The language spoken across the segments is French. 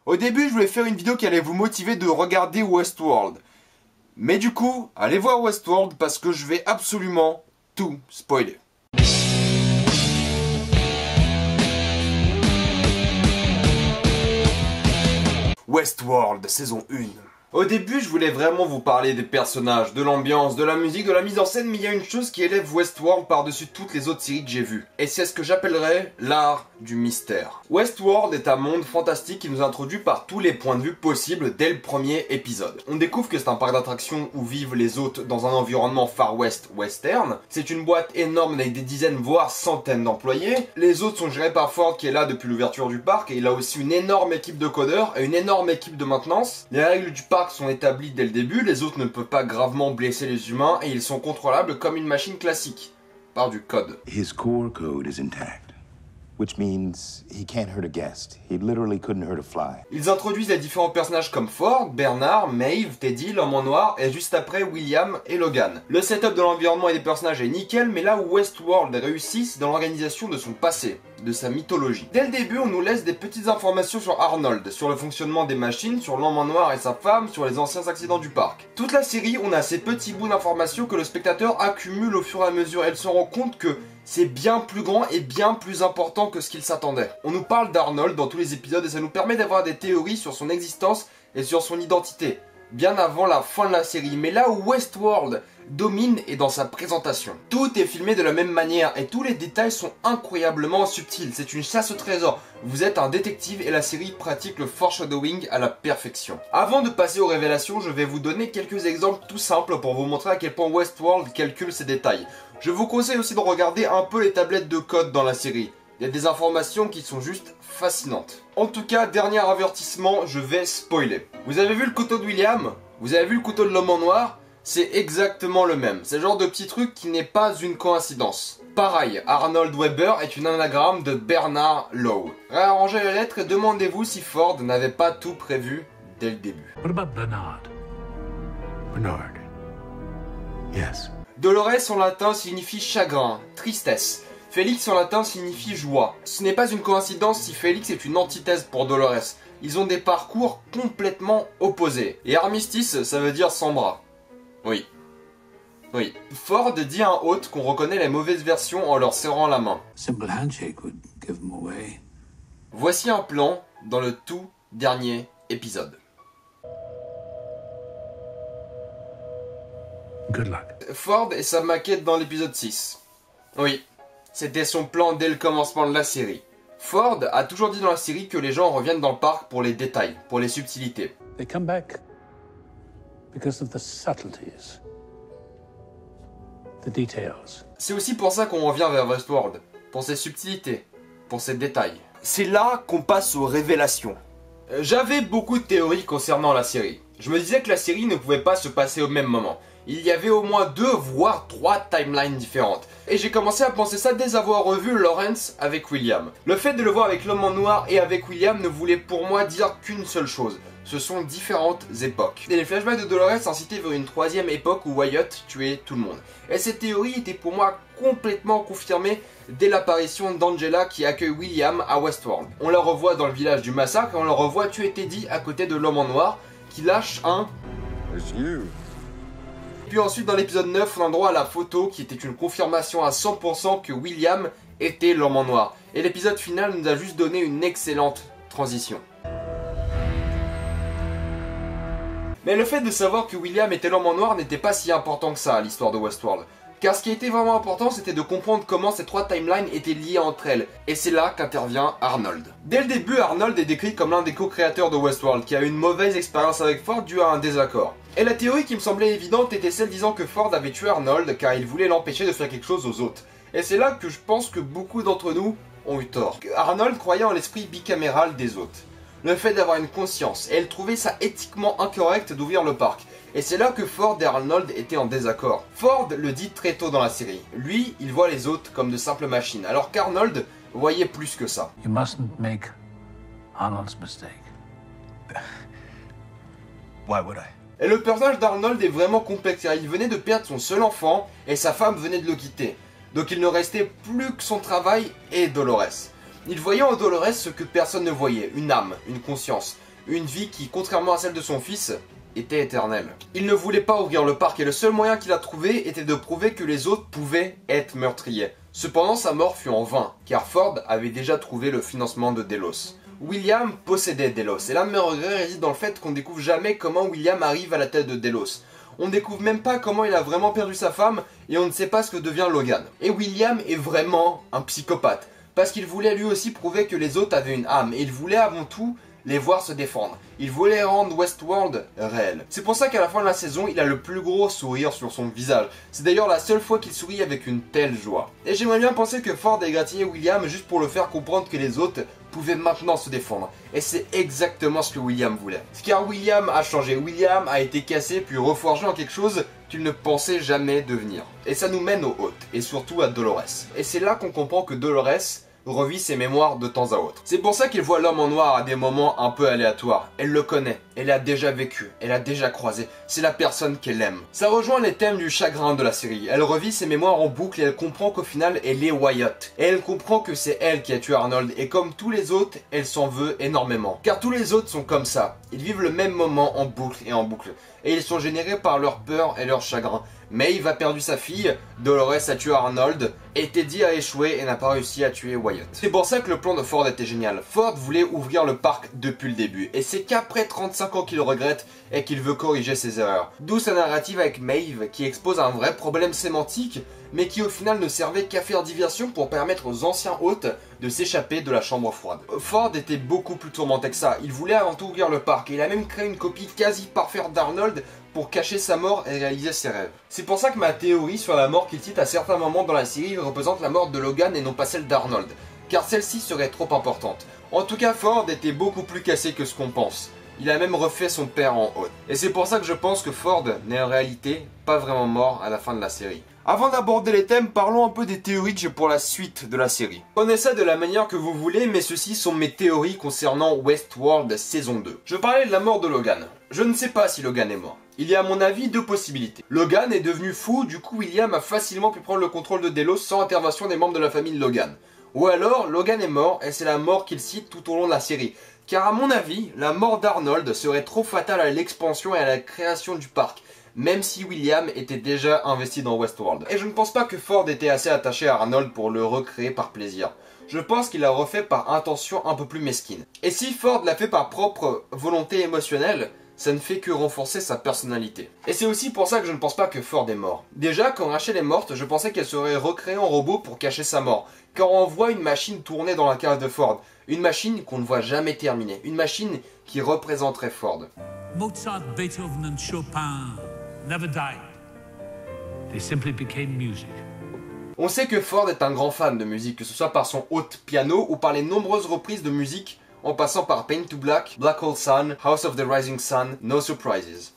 Au début, je voulais faire une vidéo qui allait vous motiver de regarder Westworld. Mais du coup, allez voir Westworld parce que je vais absolument tout spoiler. Westworld, saison 1. Au début, je voulais vraiment vous parler des personnages, de l'ambiance, de la musique, de la mise en scène, mais il y a une chose qui élève Westworld par-dessus toutes les autres séries que j'ai vues. Et c'est ce que j'appellerais l'art du mystère. Westworld est un monde fantastique qui nous introduit par tous les points de vue possibles dès le premier épisode. On découvre que c'est un parc d'attractions où vivent les hôtes dans un environnement Far West western. C'est une boîte énorme avec des dizaines voire centaines d'employés. Les hôtes sont gérés par Ford qui est là depuis l'ouverture du parc et il a aussi une énorme équipe de codeurs et une énorme équipe de maintenance. Les règles du parc sont établies dès le début, les hôtes ne peuvent pas gravement blesser les humains et ils sont contrôlables comme une machine classique, par du code. His core code is intact, which means he can't hurt a guest. He literally couldn't hurt a fly. Ils introduisent les différents personnages comme Ford, Bernard, Maeve, Teddy, l'homme en noir et juste après William et Logan. Le setup de l'environnement et des personnages est nickel, mais là où Westworld réussit, c'est dans l'organisation de son passé, de sa mythologie. Dès le début, on nous laisse des petites informations sur Arnold, sur le fonctionnement des machines, sur l'homme en noir et sa femme, sur les anciens accidents du parc. Toute la série, on a ces petits bouts d'informations que le spectateur accumule au fur et à mesure. Elle se rend compte que c'est bien plus grand et bien plus important que ce qu'il s'attendait. On nous parle d'Arnold dans tous les épisodes et ça nous permet d'avoir des théories sur son existence et sur son identité, bien avant la fin de la série. Mais là où Westworld domine est dans sa présentation. Tout est filmé de la même manière et tous les détails sont incroyablement subtils. C'est une chasse au trésor. Vous êtes un détective et la série pratique le foreshadowing à la perfection. Avant de passer aux révélations, je vais vous donner quelques exemples tout simples pour vous montrer à quel point Westworld calcule ces détails. Je vous conseille aussi de regarder un peu les tablettes de code dans la série. Il y a des informations qui sont juste fascinantes. En tout cas, dernier avertissement, je vais spoiler. Vous avez vu le couteau de William? Vous avez vu le couteau de l'homme en noir? C'est exactement le même. C'est le genre de petit truc qui n'est pas une coïncidence. Pareil, Arnold Weber est une anagramme de Bernard Lowe. Réarrangez les lettres et demandez-vous si Ford n'avait pas tout prévu dès le début. What about Bernard? Bernard. Yes. Dolores en latin signifie chagrin, tristesse. Félix en latin signifie joie. Ce n'est pas une coïncidence si Félix est une antithèse pour Dolores. Ils ont des parcours complètement opposés. Et armistice, ça veut dire sans bras. Oui. Oui. Ford dit à un hôte qu'on reconnaît les mauvaises versions en leur serrant la main. Simple handshake would give them away. Voici un plan dans le tout dernier épisode. Good luck. Ford et sa maquette dans l'épisode 6. Oui. C'était son plan dès le commencement de la série. Ford a toujours dit dans la série que les gens reviennent dans le parc pour les détails, pour les subtilités. They come back because of the subtleties, the details. C'est aussi pour ça qu'on revient vers Westworld, pour ses subtilités, pour ses détails. C'est là qu'on passe aux révélations. J'avais beaucoup de théories concernant la série. Je me disais que la série ne pouvait pas se passer au même moment. Il y avait au moins 2 voire 3 timelines différentes. Et j'ai commencé à penser ça dès avoir revu Lawrence avec William. Le fait de le voir avec l'homme en noir et avec William ne voulait pour moi dire qu'une seule chose. Ce sont différentes époques. Et les flashbacks de Dolores incitaient vers une 3e époque où Wyatt tuait tout le monde. Et cette théorie était pour moi complètement confirmée dès l'apparition d'Angela qui accueille William à Westworld. On la revoit dans le village du massacre et on la revoit tuer Teddy à côté de l'homme en noir qui lâche un... Puis ensuite dans l'épisode 9 on a droit à la photo qui était une confirmation à 100% que William était l'homme en noir. Et l'épisode final nous a juste donné une excellente transition. Mais le fait de savoir que William était l'homme en noir n'était pas si important que ça à l'histoire de Westworld. Car ce qui était vraiment important, c'était de comprendre comment ces 3 timelines étaient liées entre elles. Et c'est là qu'intervient Arnold. Dès le début, Arnold est décrit comme l'un des co-créateurs de Westworld, qui a eu une mauvaise expérience avec Ford dû à un désaccord. Et la théorie qui me semblait évidente était celle disant que Ford avait tué Arnold car il voulait l'empêcher de faire quelque chose aux autres. Et c'est là que je pense que beaucoup d'entre nous ont eu tort. Arnold croyait en l'esprit bicaméral des autres. Le fait d'avoir une conscience, et elle trouvait ça éthiquement incorrect d'ouvrir le parc. Et c'est là que Ford et Arnold étaient en désaccord. Ford le dit très tôt dans la série. Lui, il voit les autres comme de simples machines, alors qu'Arnold voyait plus que ça. You mustn't make Arnold's mistake. Why would I? Et le personnage d'Arnold est vraiment complexe, car il venait de perdre son seul enfant, et sa femme venait de le quitter. Donc il ne restait plus que son travail et Dolores. Il voyait en Dolores ce que personne ne voyait, une âme, une conscience. une vie qui, contrairement à celle de son fils, était éternelle. Il ne voulait pas ouvrir le parc et le seul moyen qu'il a trouvé était de prouver que les autres pouvaient être meurtriers. Cependant, sa mort fut en vain, car Ford avait déjà trouvé le financement de Delos. William possédait Delos, et l'un de mes regrets réside dans le fait qu'on découvre jamais comment William arrive à la tête de Delos. On ne découvre même pas comment il a vraiment perdu sa femme, et on ne sait pas ce que devient Logan. Et William est vraiment un psychopathe, parce qu'il voulait lui aussi prouver que les autres avaient une âme, et il voulait avant tout les voir se défendre. Il voulait rendre Westworld réel. C'est pour ça qu'à la fin de la saison, il a le plus gros sourire sur son visage. C'est d'ailleurs la seule fois qu'il sourit avec une telle joie. Et j'aimerais bien penser que Ford a égratigné William juste pour le faire comprendre que les autres pouvaient maintenant se défendre. Et c'est exactement ce que William voulait. Car William a changé. William a été cassé puis reforgé en quelque chose qu'il ne pensait jamais devenir. Et ça nous mène aux hôtes, et surtout à Dolores. Et c'est là qu'on comprend que Dolores revit ses mémoires de temps à autre. C'est pour ça qu'il voit l'homme en noir à des moments un peu aléatoires. Elle le connaît, elle l'a déjà vécu, elle l'a déjà croisé, c'est la personne qu'elle aime. Ça rejoint les thèmes du chagrin de la série. Elle revit ses mémoires en boucle et elle comprend qu'au final elle est Wyatt. Et elle comprend que c'est elle qui a tué Arnold et comme tous les autres, elle s'en veut énormément. Car tous les autres sont comme ça. Ils vivent le même moment en boucle et en boucle. Et ils sont générés par leur peur et leur chagrin. Maeve a perdu sa fille, Dolores a tué Arnold, et Teddy a échoué et n'a pas réussi à tuer Wyatt. C'est pour ça que le plan de Ford était génial. Ford voulait ouvrir le parc depuis le début, et c'est qu'après 35 ans qu'il regrette et qu'il veut corriger ses erreurs. D'où sa narrative avec Maeve, qui expose un vrai problème sémantique, mais qui au final ne servait qu'à faire diversion pour permettre aux anciens hôtes de s'échapper de la chambre froide. Ford était beaucoup plus tourmenté que ça, il voulait avant tout ouvrir le parc, et il a même créé une copie quasi parfaite d'Arnold pour cacher sa mort et réaliser ses rêves. C'est pour ça que ma théorie sur la mort qu'il cite à certains moments dans la série représente la mort de Logan et non pas celle d'Arnold, car celle-ci serait trop importante. En tout cas, Ford était beaucoup plus cassé que ce qu'on pense. Il a même refait son père en haute. Et c'est pour ça que je pense que Ford n'est en réalité pas vraiment mort à la fin de la série. Avant d'aborder les thèmes, parlons un peu des théories que j'ai pour la suite de la série. Prenez ça de la manière que vous voulez, mais ceci sont mes théories concernant Westworld saison 2. Je parlais de la mort de Logan. Je ne sais pas si Logan est mort. Il y a à mon avis deux possibilités. Logan est devenu fou, du coup William a facilement pu prendre le contrôle de Delos sans intervention des membres de la famille de Logan. Ou alors, Logan est mort et c'est la mort qu'il cite tout au long de la série. Car à mon avis, la mort d'Arnold serait trop fatale à l'expansion et à la création du parc, même si William était déjà investi dans Westworld. Et je ne pense pas que Ford était assez attaché à Arnold pour le recréer par plaisir. Je pense qu'il l'a refait par intention un peu plus mesquine. Et si Ford l'a fait par propre volonté émotionnelle, ça ne fait que renforcer sa personnalité. Et c'est aussi pour ça que je ne pense pas que Ford est mort. Déjà, quand Rachel est morte, je pensais qu'elle serait recréée en robot pour cacher sa mort. Car on voit une machine tourner dans la cave de Ford. Une machine qu'on ne voit jamais terminer. Une machine qui représenterait Ford. Mozart, Beethoven and Chopin never died. They simply became music. On sait que Ford est un grand fan de musique, que ce soit par son haute piano ou par les nombreuses reprises de musique en passant par Paint to Black, Black Hole Sun, House of the Rising Sun, No Surprises.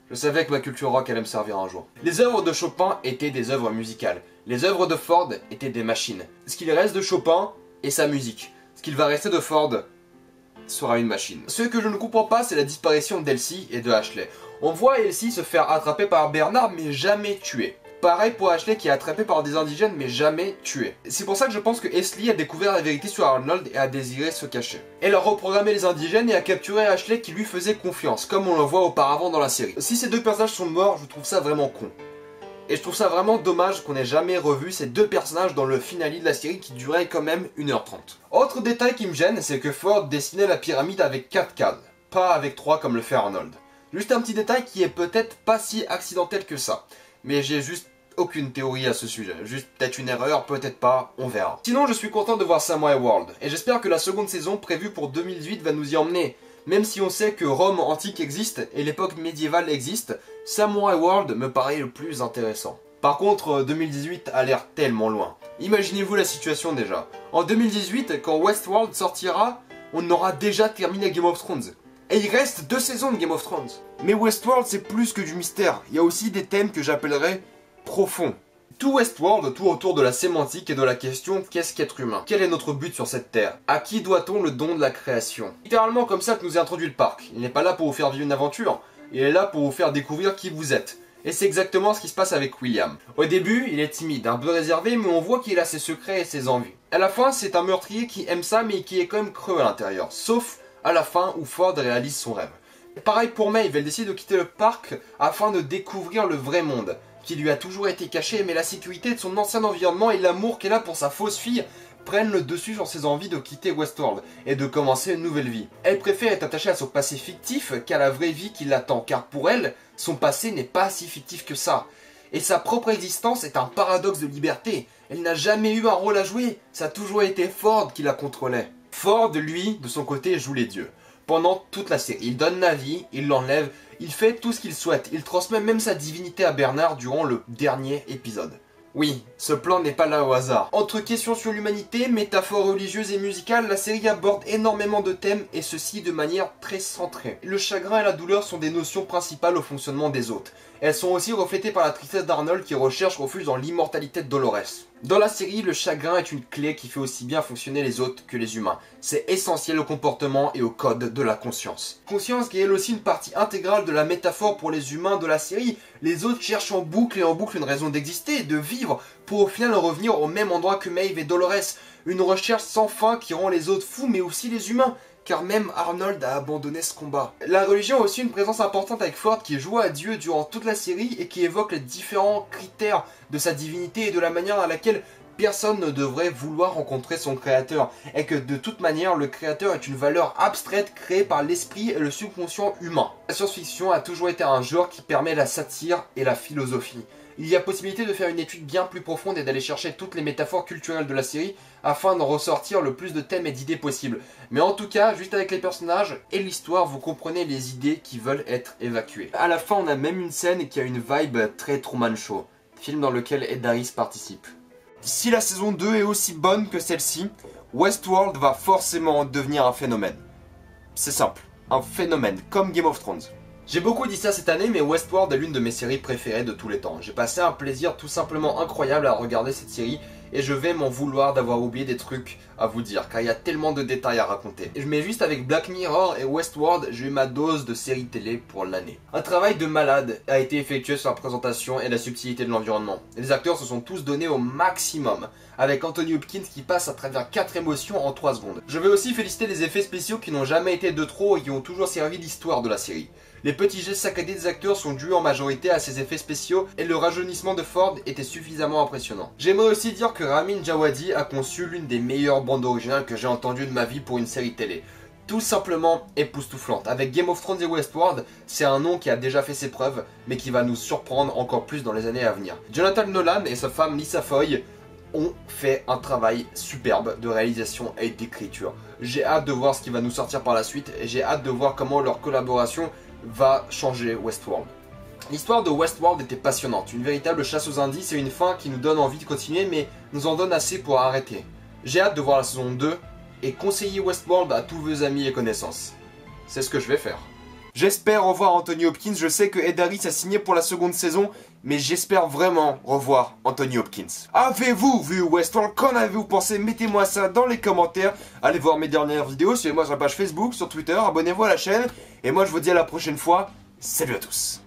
Je savais que ma culture rock allait me servir un jour. Les œuvres de Chopin étaient des œuvres musicales. Les œuvres de Ford étaient des machines. Ce qu'il reste de Chopin est sa musique. Ce qu'il va rester de Ford sera une machine. Ce que je ne comprends pas, c'est la disparition d'Elsie et de Ashley. On voit Elsie se faire attraper par Bernard mais jamais tuer. Pareil pour Ashley qui est attrapée par des indigènes mais jamais tuée. C'est pour ça que je pense que Elsie a découvert la vérité sur Arnold et a désiré se cacher. Elle a reprogrammé les indigènes et a capturé Ashley qui lui faisait confiance, comme on le voit auparavant dans la série. Si ces deux personnages sont morts, je trouve ça vraiment con. Et je trouve ça vraiment dommage qu'on ait jamais revu ces deux personnages dans le finale de la série qui durait quand même 1h30. Autre détail qui me gêne, c'est que Ford dessinait la pyramide avec 4 cases, pas avec 3 comme le fait Arnold. Juste un petit détail qui est peut-être pas si accidentel que ça. Mais j'ai juste aucune théorie à ce sujet. Juste peut-être une erreur, peut-être pas, on verra. Sinon, je suis content de voir Samurai World. Et j'espère que la seconde saison, prévue pour 2018, va nous y emmener. Même si on sait que Rome antique existe et l'époque médiévale existe, Samurai World me paraît le plus intéressant. Par contre, 2018 a l'air tellement loin. Imaginez-vous la situation déjà. En 2018, quand Westworld sortira, on aura déjà terminé Game of Thrones. Et il reste 2 saisons de Game of Thrones. Mais Westworld, c'est plus que du mystère. Il y a aussi des thèmes que j'appellerais profonds. Tout Westworld tourne autour de la sémantique et de la question qu'est-ce qu'être humain? Quel est notre but sur cette terre? À qui doit-on le don de la création? Littéralement comme ça que nous a introduit le parc. Il n'est pas là pour vous faire vivre une aventure, il est là pour vous faire découvrir qui vous êtes. Et c'est exactement ce qui se passe avec William. Au début, il est timide, un peu réservé, mais on voit qu'il a ses secrets et ses envies. À la fin, c'est un meurtrier qui aime ça, mais qui est quand même creux à l'intérieur. Sauf à la fin où Ford réalise son rêve. Pareil pour Maeve, elle décide de quitter le parc afin de découvrir le vrai monde, qui lui a toujours été caché, mais la sécurité de son ancien environnement et l'amour qu'elle a pour sa fausse fille prennent le dessus sur ses envies de quitter Westworld et de commencer une nouvelle vie. Elle préfère être attachée à son passé fictif qu'à la vraie vie qui l'attend, car pour elle, son passé n'est pas si fictif que ça. Et sa propre existence est un paradoxe de liberté. Elle n'a jamais eu un rôle à jouer, ça a toujours été Ford qui la contrôlait. Ford, lui, de son côté, joue les dieux. Pendant toute la série, il donne la vie, il l'enlève, il fait tout ce qu'il souhaite, il transmet même sa divinité à Bernard durant le dernier épisode. Oui, ce plan n'est pas là au hasard. Entre questions sur l'humanité, métaphores religieuses et musicales, la série aborde énormément de thèmes et ceci de manière très centrée. Le chagrin et la douleur sont des notions principales au fonctionnement des hôtes. Elles sont aussi reflétées par la tristesse d'Arnold qui recherche refuge dans l'immortalité de Dolores. Dans la série, le chagrin est une clé qui fait aussi bien fonctionner les hôtes que les humains. C'est essentiel au comportement et au code de la conscience. Conscience qui est elle aussi une partie intégrale de la métaphore pour les humains de la série. Les hôtes cherchent en boucle une raison d'exister, de vivre, pour au final revenir au même endroit que Maeve et Dolores. Une recherche sans fin qui rend les hôtes fous mais aussi les humains. Car même Arnold a abandonné ce combat. La religion a aussi une présence importante avec Ford qui joue à Dieu durant toute la série et qui évoque les différents critères de sa divinité et de la manière dans laquelle personne ne devrait vouloir rencontrer son créateur. Et que de toute manière, le créateur est une valeur abstraite créée par l'esprit et le subconscient humain. La science-fiction a toujours été un genre qui permet la satire et la philosophie. Il y a possibilité de faire une étude bien plus profonde et d'aller chercher toutes les métaphores culturelles de la série afin d'en ressortir le plus de thèmes et d'idées possibles. Mais en tout cas, juste avec les personnages et l'histoire, vous comprenez les idées qui veulent être évacuées. À la fin, on a même une scène qui a une vibe très Truman Show, film dans lequel Ed Harris participe. Si la saison 2 est aussi bonne que celle-ci, Westworld va forcément devenir un phénomène. C'est simple, un phénomène, comme Game of Thrones. J'ai beaucoup dit ça cette année, mais Westworld est l'une de mes séries préférées de tous les temps. J'ai passé un plaisir tout simplement incroyable à regarder cette série et je vais m'en vouloir d'avoir oublié des trucs à vous dire car il y a tellement de détails à raconter. Mais juste avec Black Mirror et Westworld, j'ai eu ma dose de série télé pour l'année. Un travail de malade a été effectué sur la présentation et la subtilité de l'environnement. Les acteurs se sont tous donnés au maximum, avec Anthony Hopkins qui passe à travers 4 émotions en 3 secondes. Je vais aussi féliciter les effets spéciaux qui n'ont jamais été de trop et qui ont toujours servi l'histoire de la série. Les petits gestes saccadés des acteurs sont dus en majorité à ces effets spéciaux et le rajeunissement de Ford était suffisamment impressionnant. J'aimerais aussi dire que Ramin Djawadi a conçu l'une des meilleures bandes originales que j'ai entendues de ma vie pour une série télé. Tout simplement époustouflante. Avec Game of Thrones et Westworld, c'est un nom qui a déjà fait ses preuves, mais qui va nous surprendre encore plus dans les années à venir. Jonathan Nolan et sa femme Lisa Foy ont fait un travail superbe de réalisation et d'écriture. J'ai hâte de voir ce qui va nous sortir par la suite et j'ai hâte de voir comment leur collaboration va changer Westworld. L'histoire de Westworld était passionnante, une véritable chasse aux indices et une fin qui nous donne envie de continuer mais nous en donne assez pour arrêter. J'ai hâte de voir la saison 2 et conseiller Westworld à tous vos amis et connaissances. C'est ce que je vais faire. J'espère revoir Anthony Hopkins, je sais que Ed Harris a signé pour la seconde saison, mais j'espère vraiment revoir Anthony Hopkins. Avez-vous vu Westworld? Qu'en avez-vous pensé? Mettez-moi ça dans les commentaires. Allez voir mes dernières vidéos, suivez-moi sur la page Facebook, sur Twitter, abonnez-vous à la chaîne. Et moi je vous dis à la prochaine fois, salut à tous.